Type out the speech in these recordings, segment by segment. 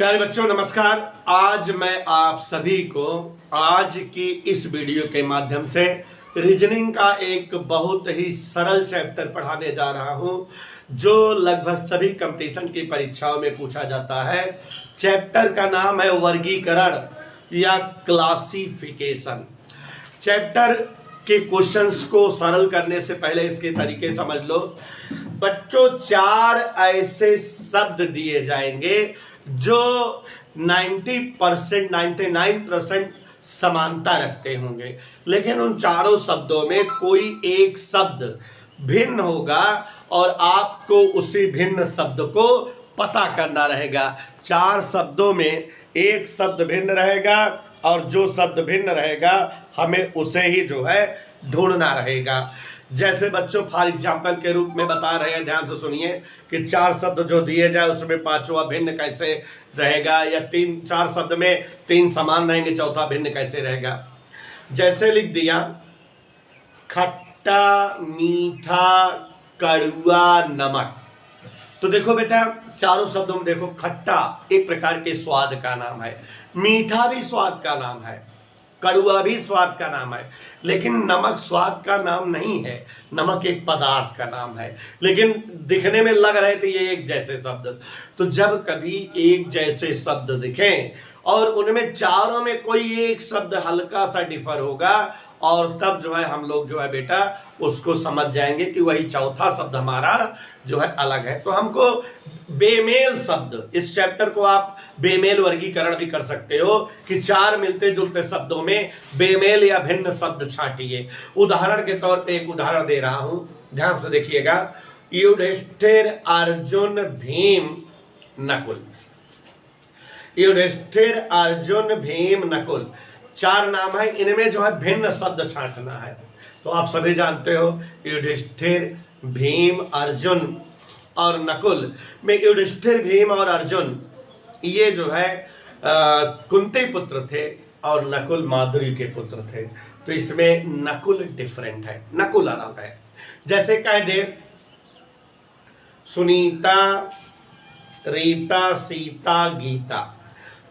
प्यारे बच्चों नमस्कार। आज मैं आप सभी को आज की इस वीडियो के माध्यम से रीजनिंग का एक बहुत ही सरल चैप्टर पढ़ाने जा रहा हूं जो लगभग सभी कंपटीशन की परीक्षाओं में पूछा जाता है। चैप्टर का नाम है वर्गीकरण या क्लासिफिकेशन। चैप्टर के क्वेश्चंस को सरल करने से पहले इसके तरीके समझ लो। बच्चों, 4 ऐसे शब्द दिए जाएंगे जो 90% 99% समानता रखते होंगे, लेकिन उन चारों शब्दों में कोई एक शब्द भिन्न होगा और आपको उसी भिन्न शब्द को पता करना रहेगा। 4 शब्दों में एक शब्द भिन्न रहेगा और जो शब्द भिन्न रहेगा हमें उसे ही जो है ढूंढना रहेगा। जैसे बच्चों फॉर एग्जाम्पल के रूप में बता रहे हैं, ध्यान से सुनिए कि 4 शब्द जो दिए जाए उसमें 5वां भिन्न कैसे रहेगा, या 4 शब्द में 3 समान रहेंगे, चौथा भिन्न कैसे रहेगा। जैसे लिख दिया खट्टा, मीठा, कड़वा, नमक। तो देखो बेटा, चारों शब्दों में देखो, खट्टा एक प्रकार के स्वाद का नाम है, मीठा भी स्वाद का नाम है, कड़वा भी स्वाद का नाम है, लेकिन नमक स्वाद का नाम नहीं है। नमक एक पदार्थ का नाम है, लेकिन दिखने में लग रहे थे ये एक जैसे शब्द। तो जब कभी एक जैसे शब्द दिखें और उनमें चारों में कोई एक शब्द हल्का सा डिफर होगा, और तब जो है हम लोग जो है बेटा उसको समझ जाएंगे कि वही चौथा शब्द हमारा जो है अलग है। तो हमको बेमेल शब्द, इस चैप्टर को आप बेमेल वर्गीकरण भी कर सकते हो कि 4 मिलते जुलते शब्दों में बेमेल या भिन्न शब्द छांटिए। उदाहरण के तौर पे एक उदाहरण दे रहा हूं, ध्यान से देखिएगा। युधिष्ठिर, अर्जुन, भीम, नकुल। युधिष्ठिर, अर्जुन, भीम, नकुल 4 नाम है, इनमें जो है भिन्न शब्द छांटना है। तो आप सभी जानते हो युधिष्ठिर, भीम, अर्जुन और नकुल में युधिष्ठिर, भीम और अर्जुन ये जो है कुंती पुत्र थे और नकुल माधुरी के पुत्र थे। तो इसमें नकुल डिफरेंट है, नकुल अलग है। जैसे कह दे सुनीता, रीता, सीता, गीता।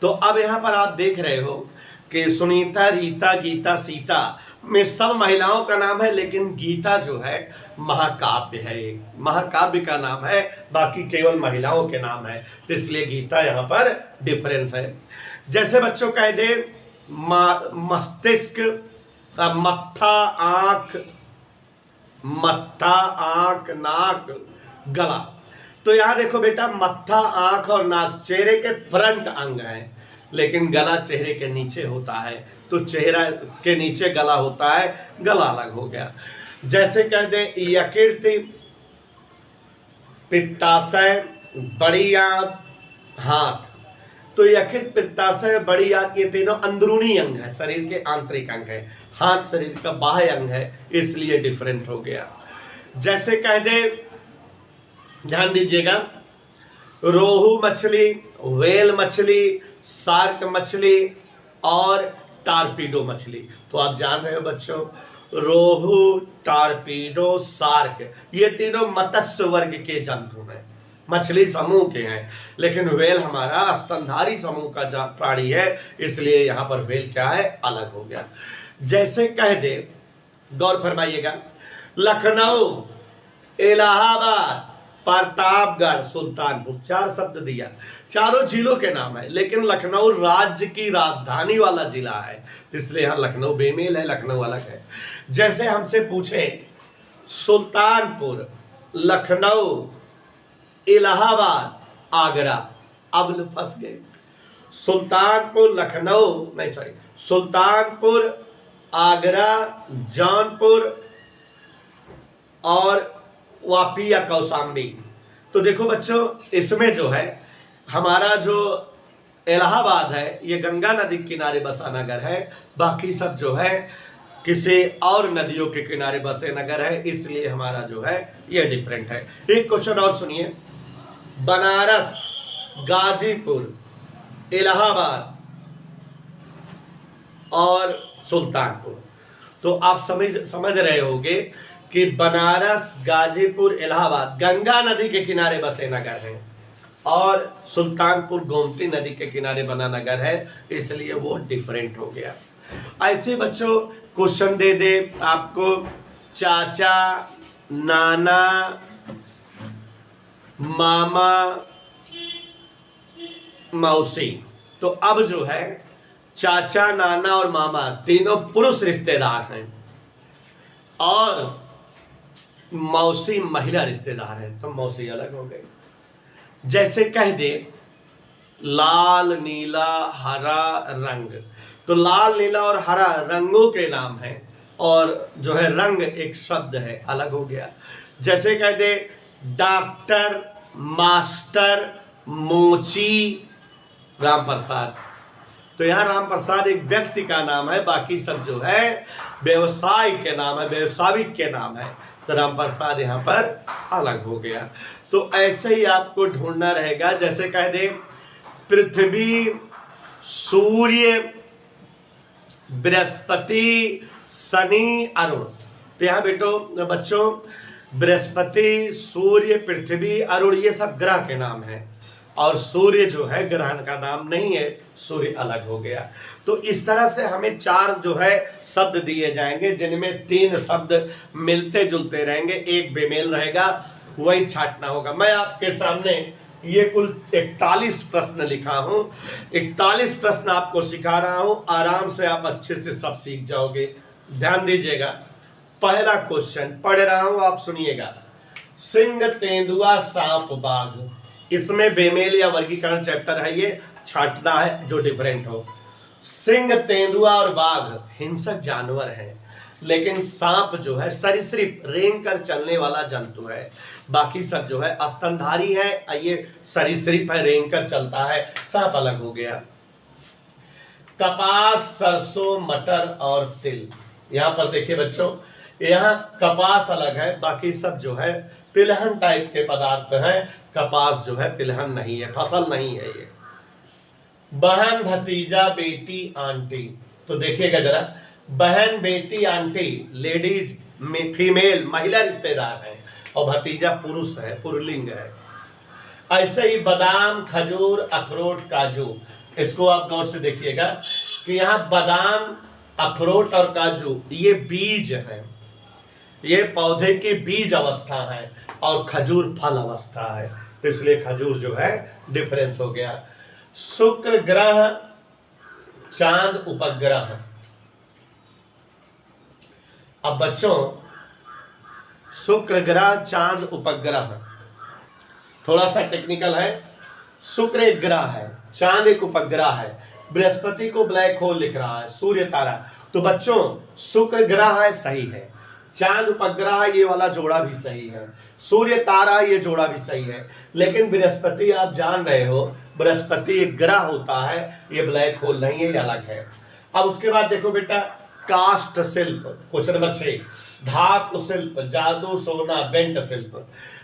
तो अब यहां पर आप देख रहे हो कि सुनीता, रीता, गीता, सीता में सब महिलाओं का नाम है, लेकिन गीता जो है महाकाव्य है, महाकाव्य का नाम है, बाकी केवल महिलाओं के नाम है। तो इसलिए गीता यहां पर डिफरेंस है। जैसे बच्चों कह दे मस्तिष्क, मत्था, आंख, नाक, गला। तो यहां देखो बेटा, मत्था, आंख और नाक चेहरे के फ्रंट अंग हैं, लेकिन गला चेहरे के नीचे होता है। तो चेहरा के नीचे गला होता है, गला अलग हो गया। जैसे कह दे यकृत, पित्ताशय, बड़ी आंत, हाथ। तो यकृत, पित्ताशय, बड़ी आंत ये तीनों अंदरूनी अंग है, शरीर के आंतरिक अंग है। हाथ शरीर का बाह्य अंग है, इसलिए डिफरेंट हो गया। जैसे कह दे, ध्यान दीजिएगा, रोहू मछली, व्हेल मछली, शार्क मछली और टारपीडो मछली। तो आप जान रहे हो बच्चों, रोहू, टारपीडो, शार्क ये तीनों मत्स्य वर्ग के जंतु हैं, मछली समूह के हैं, लेकिन व्हेल हमारा स्तनधारी समूह का प्राणी है, इसलिए यहां पर व्हेल क्या है, अलग हो गया। जैसे कह दे, गौर फरमाइएगा, लखनऊ, इलाहाबाद, प्रतापगढ़, सुल्तानपुर 4 शब्द दिया, चारों जिलों के नाम है, लेकिन लखनऊ राज्य की राजधानी वाला जिला है, इसलिए यहां लखनऊ बेमेल है, लखनऊ अलग है। जैसे हमसे पूछे सुल्तानपुर, लखनऊ, इलाहाबाद, आगरा, अब फंस गए। सुल्तानपुर, लखनऊ नहीं सॉरी सुल्तानपुर, आगरा, जौनपुर और वापी या कौशाम्बी। तो देखो बच्चों, इसमें जो है हमारा जो इलाहाबाद है ये गंगा नदी के किनारे बसा नगर है, बाकी सब जो है किसी और नदियों के किनारे बसे नगर है, इसलिए हमारा जो है ये डिफरेंट है। एक क्वेश्चन और सुनिए, बनारस, गाजीपुर, इलाहाबाद और सुल्तानपुर। तो आप समझ रहे होंगे कि बनारस, गाजीपुर, इलाहाबाद गंगा नदी के किनारे बसे नगर हैं, और सुल्तानपुर गोमती नदी के किनारे बना नगर है, इसलिए वो डिफरेंट हो गया। ऐसे बच्चों क्वेश्चन दे दे आपको चाचा, नाना, मामा, मौसी। तो अब जो है चाचा, नाना और मामा तीनों पुरुष रिश्तेदार हैं और मौसी महिला रिश्तेदार है, तो मौसी अलग हो गई। जैसे कह दे लाल, नीला, हरा रंग, तो लाल, नीला और हरा रंगों के नाम है और जो है रंग एक शब्द है, अलग हो गया। जैसे कह दे डॉक्टर, मास्टर, मोची, राम प्रसाद, तो यहां राम प्रसाद एक व्यक्ति का नाम है, बाकी सब जो है व्यवसाय के नाम है, व्यवसायिक के नाम है, तो राम प्रसाद यहां पर अलग हो गया। तो ऐसे ही आपको ढूंढना रहेगा। जैसे कह दे पृथ्वी, सूर्य, बृहस्पति, शनि, अरुण, तो यहां बेटो बच्चों बृहस्पति, सूर्य, पृथ्वी, अरुण ये सब ग्रह के नाम है और सूर्य जो है ग्रहण का नाम नहीं है, सूर्य अलग हो गया। तो इस तरह से हमें 4 जो है शब्द दिए जाएंगे जिनमें 3 शब्द मिलते जुलते रहेंगे, एक बेमेल रहेगा, वही छांटना होगा। मैं आपके सामने ये कुल 41 प्रश्न लिखा हूं, 41 प्रश्न आपको सिखा रहा हूं, आराम से आप अच्छे से सब सीख जाओगे। ध्यान दीजिएगा। पहला क्वेश्चन पढ़ रहा हूं, आप सुनिएगा। सिंह, तेंदुआ, सांप, बाघ, इसमें बेमेल या वर्गीकरण चैप्टर है, ये छांटना है जो डिफरेंट हो। सिंह, तेंदुआ और बाघ हिंसक जानवर हैं, लेकिन सांप जो है सरीसृप, रेंग कर चलने वाला जंतु है। बाकी सब जो है स्तनधारी है, ये सरीसृप है, रेंग कर चलता है, सांप अलग हो गया। कपास, सरसों, मटर और तिल, यहां पर देखिए बच्चों, यहाँ कपास अलग है, बाकी सब जो है तिलहन टाइप के पदार्थ हैं, कपास जो है तिलहन नहीं है, फसल नहीं है ये। बहन, भतीजा, बेटी, आंटी, तो देखिएगा जरा, बहन, बेटी, आंटी लेडीज में फीमेल महिला रिश्तेदार है और भतीजा पुरुष है, पुरलिंग है। ऐसे ही बादाम, खजूर, अखरोट, काजू, इसको आप गौर से देखिएगा कि यहाँ बादाम, अखरोट और काजू ये बीज है, ये पौधे की बीज अवस्था है और खजूर फल अवस्था है, तो इसलिए खजूर जो है डिफरेंस हो गया। शुक्र ग्रह, चांद उपग्रह। अब बच्चों शुक्र ग्रह, चांद उपग्रह थोड़ा सा टेक्निकल है। शुक्र एक ग्रह है, चांद एक उपग्रह है, बृहस्पति को ब्लैक होल लिख रहा है, सूर्य तारा, तो बच्चों शुक्र ग्रह है, सही है। चांद उपग्रह ये वाला जोड़ा भी सही है, सूर्य तारा ये जोड़ा भी सही है, लेकिन बृहस्पति आप जान रहे हो बृहस्पति एक ग्रह होता है, ये ब्लैक होल नहीं है, ये अलग है। अब उसके बाद देखो बेटा काष्ठ शिल्प, क्वेश्चन नंबर 6, धातु शिल्प, जादू, सोना, बेंट शिल्प,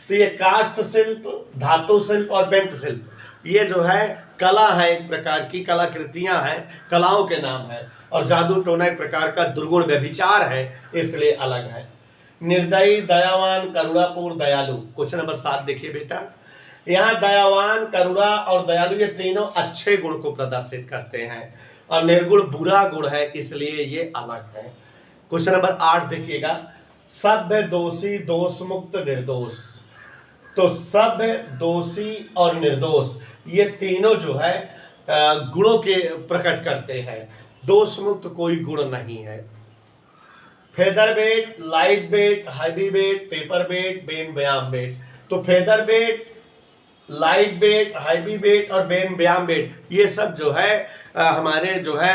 तो ये काष्ठ शिल्प, धातु शिल्प और बेंट शिल्प ये जो है कला है, एक प्रकार की कलाकृतियां हैं, कलाओं के नाम है, और जादू टोना एक प्रकार का दुर्गुण व्यभिचार है, इसलिए अलग है। निर्दयी, दयावान, करुणापूर्ण, दयालु, क्वेश्चन नंबर 7 देखिए बेटा, यहाँ दयावान, करुणा और दयालु ये तीनों अच्छे गुण को प्रदर्शित करते हैं और निर्गुण बुरा गुण है, इसलिए ये अलग है। क्वेश्चन नंबर 8 देखिएगा, सभ्य, दोषी, दोष मुक्त, निर्दोष, तो सभ्य, दोषी और निर्दोष ये तीनों जो है गुणों के प्रकट करते हैं, दोष मुक्त कोई गुण नहीं है। फेदर बेट, लाइट बेट, हैवी बेट, पेपर बेट, बेन व्यायाम बेट, तो फेदर बेट, लाइट बेट, हैवी बेट और बेन व्यायाम बेट ये सब जो है हमारे जो है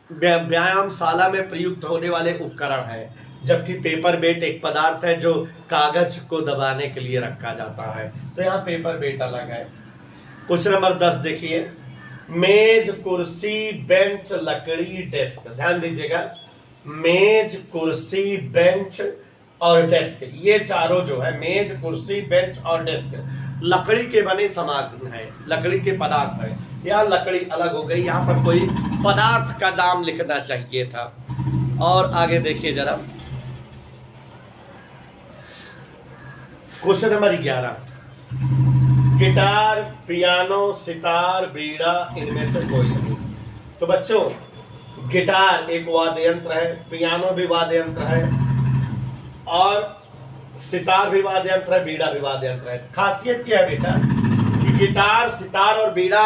व्यायामशाला में प्रयुक्त होने वाले उपकरण हैं, जबकि पेपर बेट एक पदार्थ है जो कागज को दबाने के लिए रखा जाता है, तो यहाँ पेपर बेट अलग है। क्वेश्चन नंबर 10 देखिए, मेज, कुर्सी, बेंच, लकड़ी, डेस्क, ध्यान दीजिएगा, मेज, कुर्सी, बेंच और डेस्क ये चारों जो है मेज, कुर्सी, बेंच और डेस्क लकड़ी के बने सामान है, लकड़ी के पदार्थ है, यहाँ लकड़ी अलग हो गई, यहाँ पर कोई पदार्थ का नाम लिखना चाहिए था। और आगे देखिए जरा, question number 11, guitar, piano, sitar, बीड़ा, इनमें से कोई नहीं। तो बच्चों गिटार एक वाद्य यंत्र है, पियानो भी वाद्य यंत्र है, और सितार भी वाद्य यंत्र है, बीड़ा भी वाद्य यंत्र है। खासियत क्या है बेटा कि गिटार, सितार और बीड़ा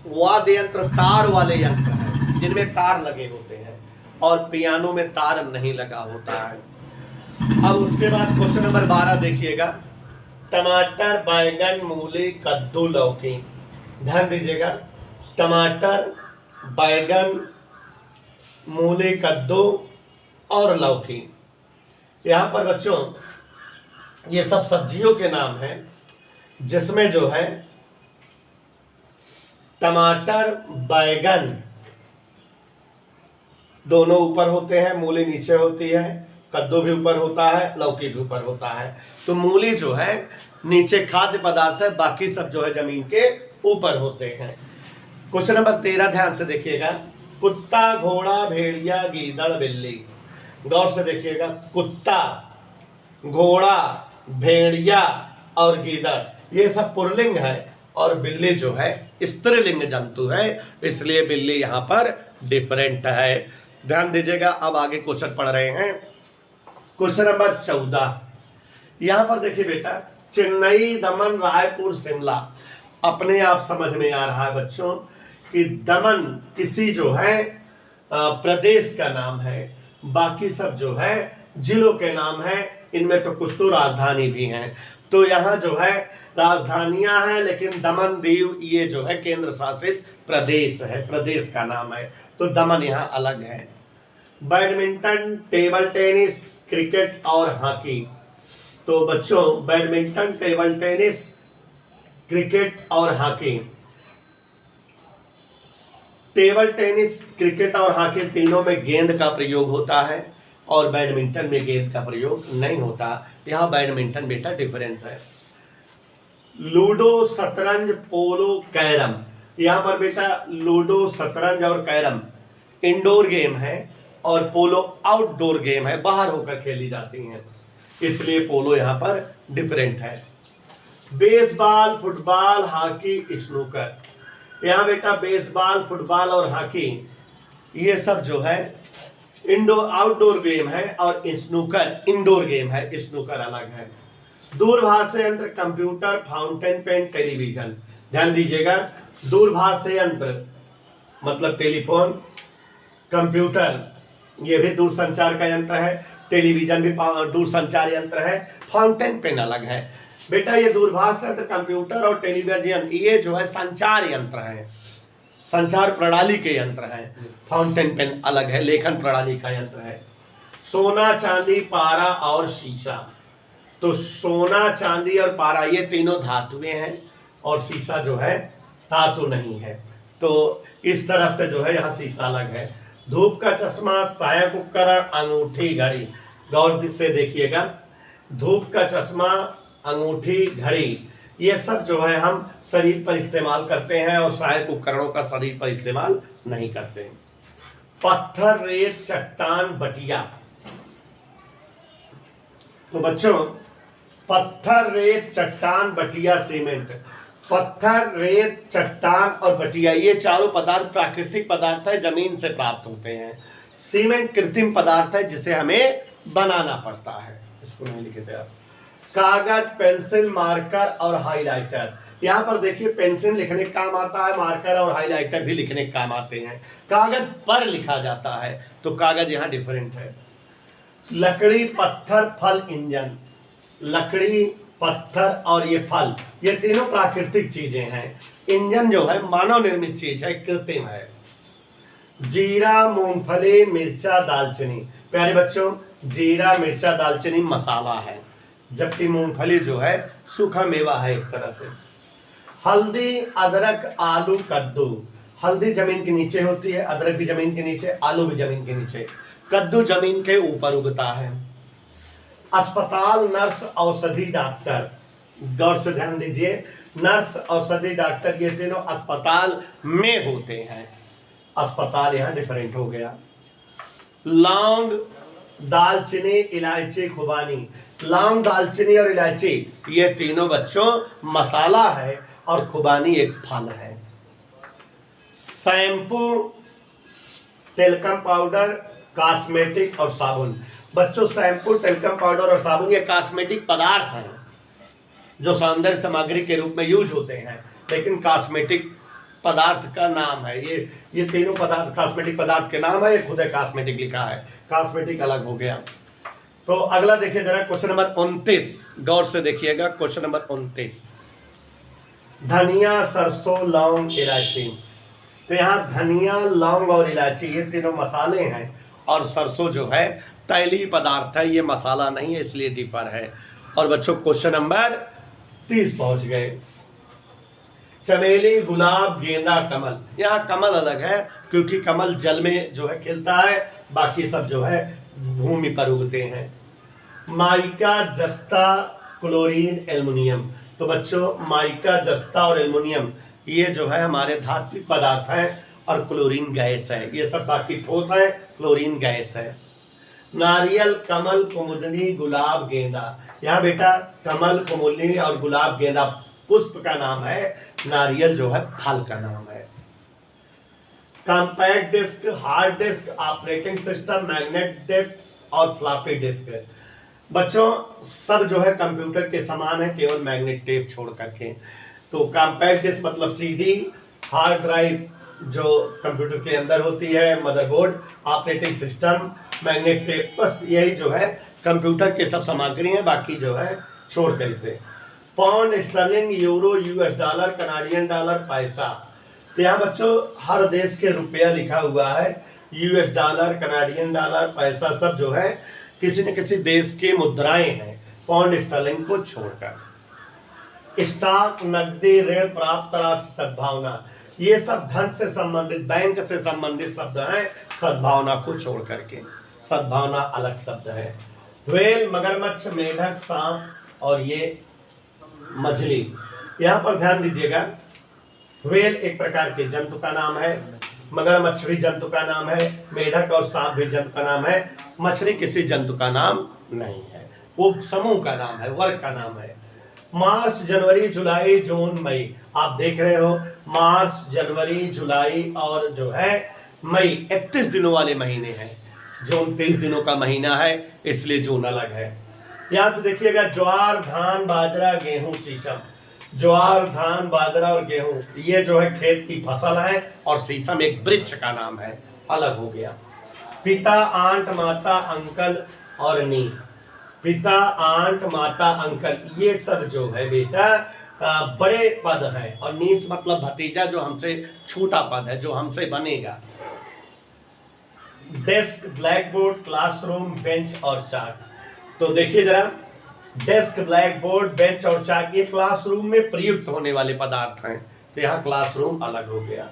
वाद्य यंत्र तार वाले यंत्र हैं जिनमें तार लगे होते हैं, और पियानो में तार नहीं लगा होता है। अब उसके बाद क्वेश्चन नंबर 12 देखिएगा, टमाटर, बैंगन, मूली, कद्दू, लौकी। ध्यान दीजिएगा, टमाटर, बैंगन, मूली, कद्दू और लौकी। यहां पर बच्चों ये सब सब्जियों के नाम हैं, जिसमें जो है टमाटर, बैंगन दोनों ऊपर होते हैं, मूली नीचे होती है, कद्दू भी ऊपर होता है, लौकी भी ऊपर होता है। तो मूली जो है नीचे खाद्य पदार्थ है, बाकी सब जो है जमीन के ऊपर होते हैं। क्वेश्चन नंबर 13 ध्यान से देखिएगा, कुत्ता, घोड़ा, भेड़िया, गीदड़, बिल्ली। गौर से देखिएगा, कुत्ता, घोड़ा, भेड़िया और गीदड़ ये सब पुल्लिंग है, और बिल्ली जो है स्त्रीलिंग जंतु है, इसलिए बिल्ली यहां पर डिफरेंट है। ध्यान दीजिएगा, अब आगे क्वेश्चन पढ़ रहे हैं। क्वेश्चन नंबर 14 यहां पर देखिए बेटा, चेन्नई, दमन, रायपुर, शिमला। अपने आप समझ में आ रहा है बच्चों कि दमन किसी जो है प्रदेश का नाम है, बाकी सब जो है जिलों के नाम है, इनमें तो कुछ तो राजधानी भी हैं। तो यहाँ जो है राजधानियां हैं, लेकिन दमन दीव ये जो है केंद्र शासित प्रदेश है, प्रदेश का नाम है, तो दमन यहाँ अलग है। बैडमिंटन, टेबल टेनिस, क्रिकेट और हॉकी। तो बच्चों बैडमिंटन, टेबल टेनिस, क्रिकेट और हॉकी। टेबल टेनिस, क्रिकेट और हॉकी तीनों में गेंद का प्रयोग होता है, और बैडमिंटन में गेंद का प्रयोग नहीं होता। यहां बैडमिंटन बेटा डिफरेंस है। लूडो, शतरंज, पोलो, कैरम। यहां पर बेटा लूडो, शतरंज और कैरम इंडोर गेम है, और पोलो आउटडोर गेम है, बाहर होकर खेली जाती हैं, इसलिए पोलो यहां पर डिफरेंट है। Baseball, football, hockey, snooker. यहां बेटा बेसबॉल, फुटबॉल और हॉकी ये सब जो है इंडोर आउटडोर गेम है, और स्नूकर इंडोर गेम है, स्नूकर अलग है। दूरभाष यंत्र, कंप्यूटर, फाउंटेन पेन, टेलीविजन। ध्यान दीजिएगा, दूरभाष यंत्र मतलब टेलीफोन, कंप्यूटर ये भी दूरसंचार का यंत्र है, टेलीविजन भी दूरसंचार यंत्र है, फाउंटेन पेन अलग है। बेटा ये दूरभाष यंत्र, कंप्यूटर और टेलीविजन ये जो है संचार यंत्र है, संचार प्रणाली के यंत्र हैं। फाउंटेन पेन अलग है, लेखन प्रणाली का यंत्र है। सोना, चांदी, पारा और शीशा। तो सोना, चांदी और पारा ये तीनों धातुएं हैं, और शीशा जो है धातु नहीं है। तो इस तरह से जो है यहाँ शीशा अलग है। धूप का चश्मा, सहायक उपकरण, अंगूठी, घड़ी। गौर से देखिएगा, धूप का चश्मा, अंगूठी, घड़ी ये सब जो है हम शरीर पर इस्तेमाल करते हैं, और सहायक उपकरणों का शरीर पर इस्तेमाल नहीं करते हैं। पत्थर, रेत, चट्टान, बटिया। तो बच्चों पत्थर, रेत, चट्टान, बटिया, सीमेंट। पत्थर, रेत, चट्टान और बटिया ये चारों पदार्थ प्राकृतिक पदार्थ है, जमीन से प्राप्त होते हैं। सीमेंट कृत्रिम पदार्थ है, जिसे हमें बनाना पड़ता है। इसको नहीं लिखे थे आप। कागज, पेंसिल, मार्कर और हाइलाइटर। यहाँ पर देखिए पेंसिल लिखने का काम आता है, मार्कर और हाइलाइटर भी लिखने के काम आते हैं। कागज पर लिखा जाता है, तो कागज यहाँ डिफरेंट है। लकड़ी, पत्थर, फल, इंजन। लकड़ी, पत्थर और ये फल ये तीनों प्राकृतिक चीजें हैं। इंजन जो है मानव निर्मित चीज है, कृत्रिम है। जीरा, मूंगफली, मिर्चा, दालचीनी। प्यारे बच्चों जीरा, मिर्चा, दालचीनी मसाला है, जबकि मूंगफली जो है सूखा मेवा है एक तरह से। हल्दी, अदरक, आलू, कद्दू। हल्दी जमीन के नीचे होती है, अदरक भी जमीन के नीचे, आलू भी जमीन के नीचे, कद्दू जमीन के ऊपर उगता है। अस्पताल, नर्स, औषधि, डॉक्टर। गौर से ध्यान दीजिए, नर्स, औषधि, डॉक्टर ये तीनों अस्पताल में होते हैं। अस्पताल यहाँ डिफरेंट हो गया। लौंग, दालचीनी, इलायची, खुबानी। लौंग, दालचीनी और इलायची ये तीनों बच्चों मसाला है, और खुबानी एक फल है। शैम्पू, टेल्कम पाउडर, कॉस्मेटिक और साबुन। बच्चों शैम्पू, टेल्कम पाउडर और साबुन ये कॉस्मेटिक पदार्थ हैं जो सौंदर्य सामग्री के रूप में यूज होते हैं, लेकिन कॉस्मेटिक पदार्थ का नाम है ये तीनों पदार्थ कॉस्मेटिक पदार्थ के नाम है। ये खुद है कॉस्मेटिक लिखा है, कॉस्मेटिक अलग हो गया। तो अगला देखिए जरा क्वेश्चन नंबर 29, गौर से देखिएगा क्वेश्चन नंबर 29। धनिया, सरसों, लौंग, इलायची। तो यहाँ धनिया, लौंग और इलायची ये तीनों मसाले हैं और सरसों जो है तैलीय पदार्थ है, ये मसाला नहीं है, इसलिए डिफर है। और बच्चों क्वेश्चन नंबर 30 पहुंच गए। चमेली, गुलाब, गेंदा, कमल। यहाँ कमल अलग है क्योंकि कमल जल में जो है खिलता है, बाकी सब जो है भूमि पर उगते हैं। माइका, जस्ता, क्लोरीन, एल्युमिनियम। तो बच्चों माइका, जस्ता और एल्युमिनियम ये जो है हमारे धात्विक पदार्थ हैं और क्लोरीन गैस है। ये सब बाकी ठोस है, क्लोरीन गैस है। नारियल, कमल, कुमुदनी, गुलाब, गेंदा। यहाँ बेटा कमल, कुमुदनी और गुलाब, गेंदा पुष्प का नाम है, नारियल जो है फल का नाम है। Compact disk, hard disk, operating system, magnet disk और फ्लॉपी डिस्क। बच्चों सब जो है कंप्यूटर के समान है, केवल मैग्नेट टेप छोड़ करके। तो कॉम्पैक्ट डिस्क मतलब सीडी, हार्ड ड्राइव जो कंप्यूटर के अंदर होती है, motherboard, operating system, magnet tape, बस यही जो है कंप्यूटर के सब सामग्री है, बाकी जो है छोड़ करके। Pound, sterling, euro, US dollar, Canadian dollar, पैसा। तो यहाँ बच्चों हर देश के रुपया लिखा हुआ है, यूएस डॉलर, कनाडियन डॉलर, पैसा सब जो है किसी न किसी देश की मुद्राएं हैं, पाउंड स्टर्लिंग को छोड़कर। स्टॉक, नकदी, ऋण, प्राप्त राशि, सद्भावना, ये सब धन से संबंधित, बैंक से संबंधित शब्द हैं, सद्भावना को छोड़ करके। सद्भावना अलग शब्द है। व्हेल, मगरमच्छ, मेढक, सांप और ये मछली। यहाँ पर ध्यान दीजिएगा, व्हेल एक प्रकार के जंतु का नाम है, मगरमच्छ भी जंतु का नाम है, मेढक और सांप भी जंतु का नाम है, मछली किसी जंतु का नाम नहीं है, वो समूह का नाम है, वर्ग का नाम है। मार्च, जनवरी, जुलाई, जून, मई। आप देख रहे हो मार्च, जनवरी, जुलाई और जो है मई 31 दिनों वाले महीने हैं। जून 30 दिनों का महीना है, इसलिए जून अलग है। यहां से देखिएगा ज्वार, धान, बाजरा, गेहूं, शीशम। ज्वार, धान, बाजरा और गेहूं ये जो है खेत की फसल है और शीशम एक वृक्ष का नाम है, अलग हो गया। पिता, आंट, माता, अंकल और नीस। पिता, आंट, माता, अंकल ये सब जो है बेटा बड़े पद है, और नीस मतलब भतीजा जो हमसे छोटा पद है, जो हमसे बनेगा। Desk, black board, classroom, bench और चाक। तो देखिए जरा, डेस्क, ब्लैक बोर्ड, बेंच और चाक ये क्लासरूम में प्रयुक्त होने वाले पदार्थ हैं, तो यहाँ क्लासरूम अलग हो गया।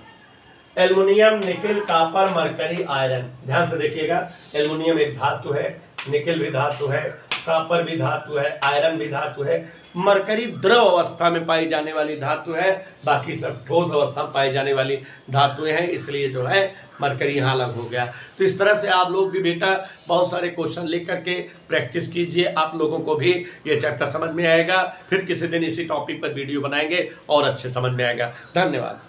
Aluminium, nickel, copper, mercury, iron. ध्यान से देखिएगा, एल्युमिनियम एक धातु है, निकेल भी धातु है, कॉपर भी धातु है, आयरन भी धातु है, मरकरी द्रव अवस्था में पाई जाने वाली धातु है, बाकी सब ठोस अवस्था में पाई जाने वाली धातुएं हैं, इसलिए जो है मरकरी यहाँ अलग हो गया। तो इस तरह से आप लोग भी बेटा बहुत सारे क्वेश्चन लिख करके प्रैक्टिस कीजिए, आप लोगों को भी ये चैप्टर समझ में आएगा। फिर किसी दिन इसी टॉपिक पर वीडियो बनाएंगे और अच्छे समझ में आएगा। धन्यवाद।